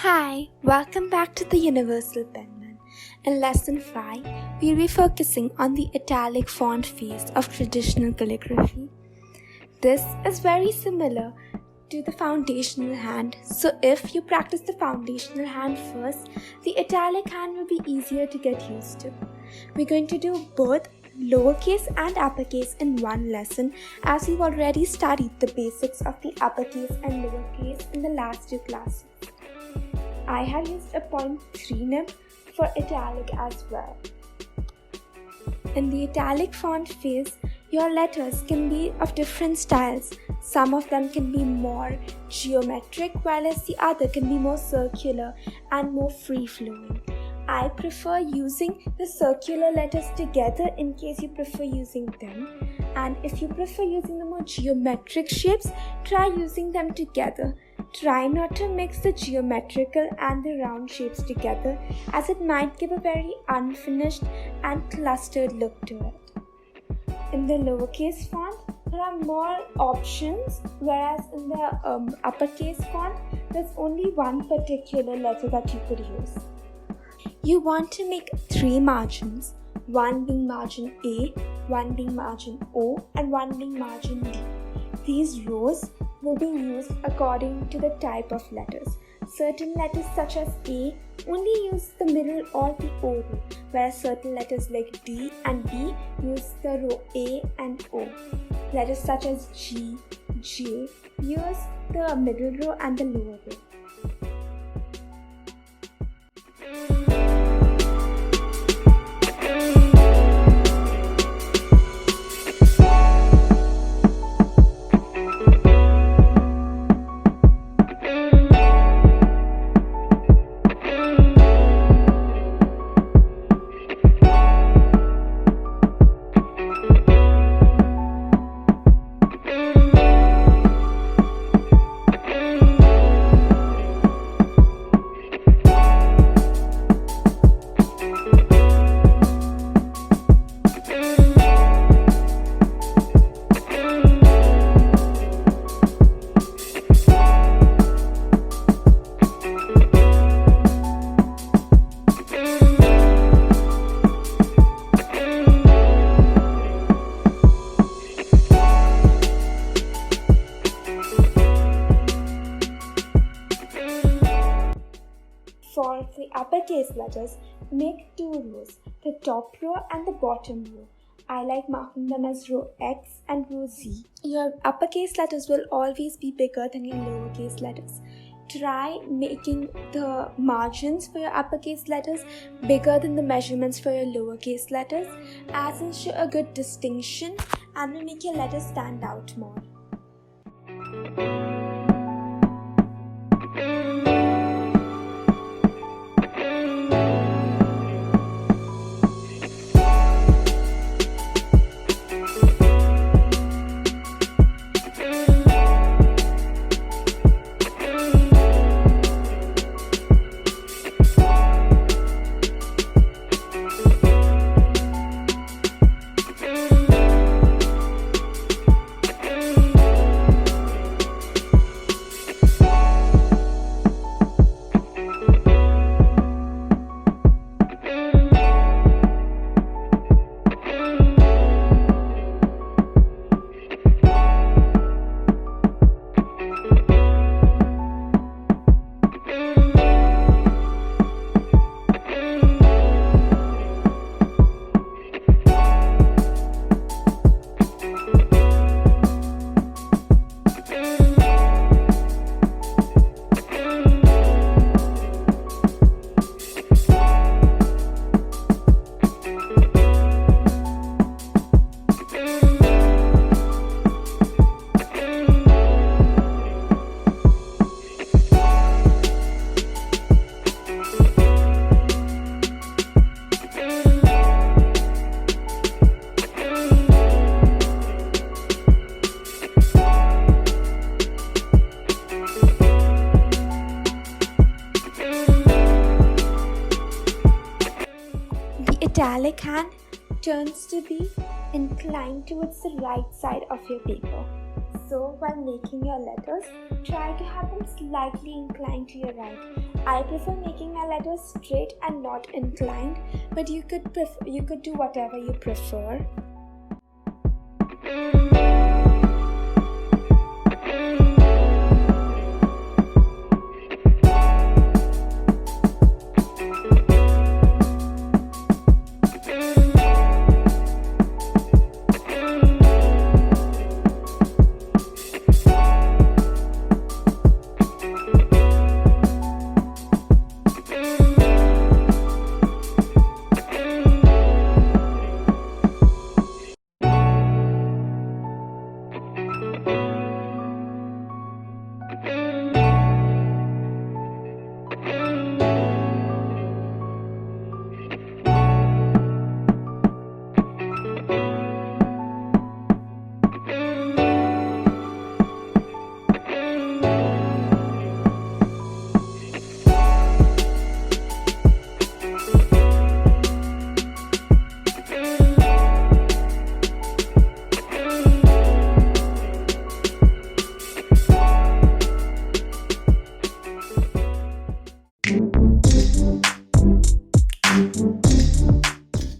Hi, welcome back to the Universal Penman. In Lesson 5, we'll be focusing on the italic font phase of traditional calligraphy. This is very similar to the foundational hand, so if you practice the foundational hand first, the italic hand will be easier to get used to. We're going to do both lowercase and uppercase in one lesson, as we've already studied the basics of the uppercase and lowercase in the last two classes. I have used a 0.3 nib for italic as well. In the italic font phase, your letters can be of different styles. Some of them can be more geometric, whereas the other can be more circular and more free-flowing. I prefer using the circular letters together in case you prefer using them. And if you prefer using the more geometric shapes, try using them together. Try not to mix the geometrical and the round shapes together, as it might give a very unfinished and clustered look to it. In the lowercase font, there are more options, whereas in the uppercase font, there's only one particular letter that you could use. You want to make 3 margins, one being margin A, one being margin O, and one being margin D. These rows will be used according to the type of letters. Certain letters such as A only use the middle or the O row, whereas certain letters like D and B use the row A and O. Letters such as G, J use the middle row and the lower row. For the uppercase letters, make 2 rows, the top row and the bottom row. I like marking them as row X and row Z. Your uppercase letters will always be bigger than your lowercase letters. Try making the margins for your uppercase letters bigger than the measurements for your lowercase letters, as will show a good distinction and will make your letters stand out more. Italic hand turns to be inclined towards the right side of your paper. Also, while making your letters, try to have them slightly inclined to your right. I prefer making my letters straight and not inclined, but you could do whatever you prefer.